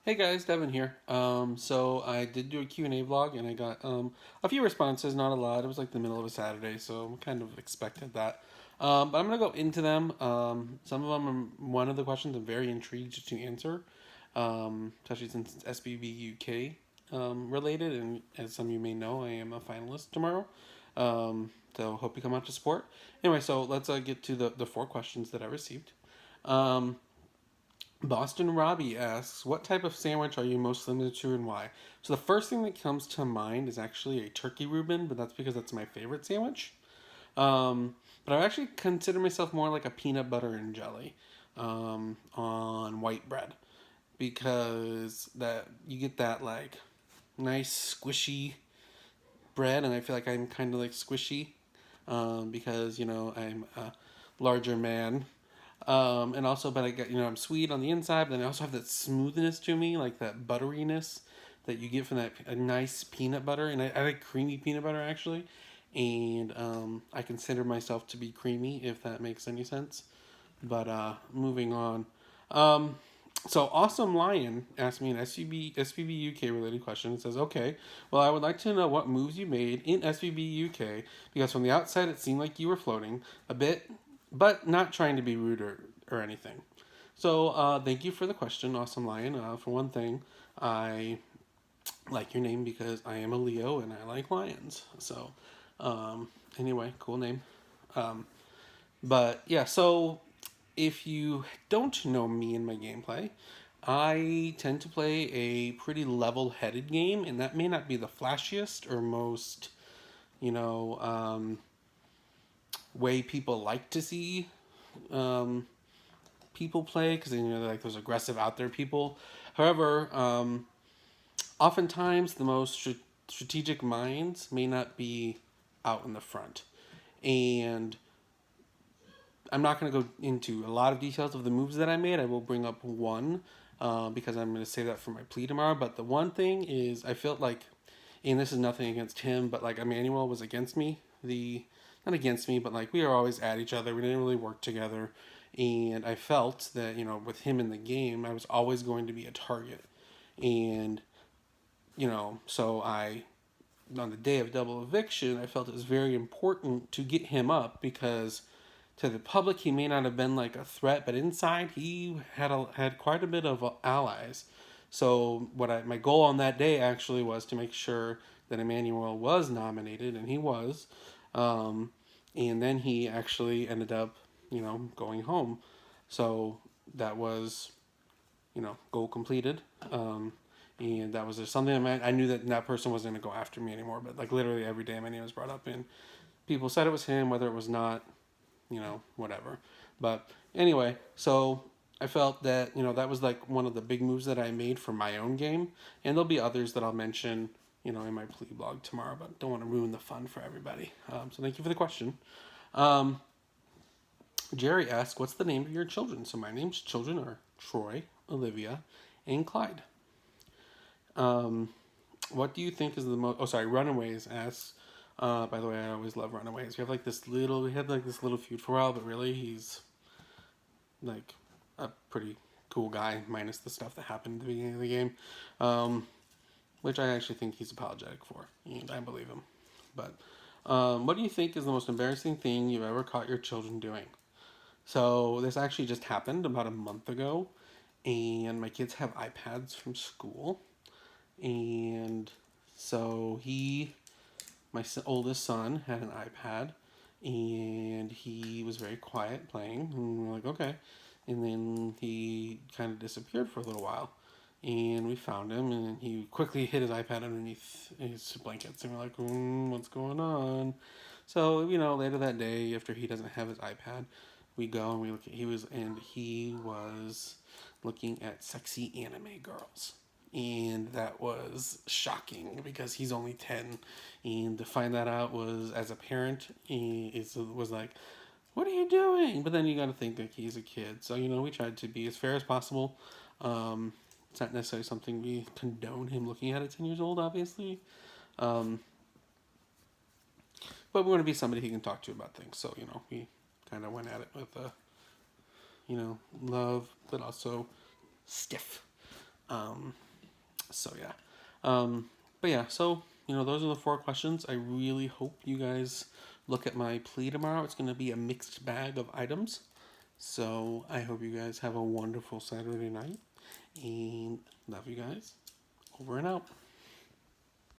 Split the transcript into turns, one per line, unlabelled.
Hey guys, Devin here. So I did do a Q&A vlog and I got a few responses, not a lot. It was like the middle of a Saturday, so I kind of expected that. But I'm gonna go into them. Some of them, one of the questions I'm very intrigued to answer, especially since it's SBB UK related, and as some of you may know, I am a finalist tomorrow. So hope you come out to support. Anyway, so let's get to the four questions that I received. Um, Boston Robbie asks, "What type of sandwich are you most limited to and why?" So the first thing that comes to mind is actually a turkey Reuben, but that's because that's my favorite sandwich. But I actually consider myself more like a peanut butter and jelly on white bread because that you get that like nice squishy bread, and I feel like I'm kind of like squishy because I'm a larger man, and also, but I get I'm sweet on the inside, but then I also have that smoothness to me, like that butteriness that you get from that a nice peanut butter, and I like creamy peanut butter actually, and I consider myself to be creamy if that makes any sense. But moving on. Um, so Awesome Lion asked me an SVB UK related question. It says, "Okay, well, I would like to know what moves you made in SVB UK because from the outside it seemed like you were floating a bit, but not trying to be rude or anything." So thank you for the question, Awesome Lion. For one thing, I like your name because I am a Leo and I like lions. So anyway, cool name. Um, but yeah, so if you don't know me and my gameplay, I tend to play a pretty level headed game, and that may not be the flashiest or most, you know, way people like to see um, people play because like those aggressive out there people. However, oftentimes the most strategic minds may not be out in the front. And I'm not going to go into a lot of details of the moves that I made. I will bring up one because I'm going to save that for my plea tomorrow. But the one thing is, I felt like, and this is nothing against him, but like Emmanuel was against me. Not against me, but like we were always at each other. We didn't really work together, and I felt that with him in the game, I was always going to be a target, and so I on the day of double eviction, I felt it was very important to get him up because to the public he may not have been like a threat, but inside he had quite a bit of allies. So my goal on that day actually was to make sure that Emmanuel was nominated, and he was. Um, and then he actually ended up, going home. So that was, goal completed. And that was just something I knew that that person wasn't going to go after me anymore. But like literally every day my name was brought up, and people said it was him, whether it was not, whatever. But anyway, so I felt that that was like one of the big moves that I made for my own game, and there'll be others that I'll mention, in my plea blog tomorrow. But don't want to ruin the fun for everybody. So thank you for the question. Um, Jerry asked, "What's the name of your children?" So my name's children are Troy, Olivia, and Clyde. Um, what do you think is the most? Oh, sorry. Runaways asks. By the way, I always love Runaways. We had like this little feud for a while, but really he's like a pretty cool guy, minus the stuff that happened at the beginning of the game, um, which I actually think he's apologetic for, and I believe him. But what do you think is the most embarrassing thing you've ever caught your children doing? So this actually just happened about a month ago, and my kids have iPads from school, and so my oldest son, had an iPad, and he was very quiet playing, and we're like, okay. And then he kind of disappeared for a little while, and we found him, and he quickly hid his iPad underneath his blankets, and we're like, what's going on? So later that day, after he doesn't have his iPad, we go and we look at he was looking at sexy anime girls, and that was shocking because he's only 10, and to find that out was, as a parent, it was like, what are you doing? But then you got to think that he's a kid, so we tried to be as fair as possible. It's not necessarily something we condone him looking at 10 years old, obviously, um, but we want to be somebody he can talk to about things, so we kind of went at it with love, but also stiff. So yeah. But yeah, so those are the 4 questions. I really hope you guys look at my plea tomorrow. It's gonna be a mixed bag of items. So I hope you guys have a wonderful Saturday night, and love you guys. Over and out.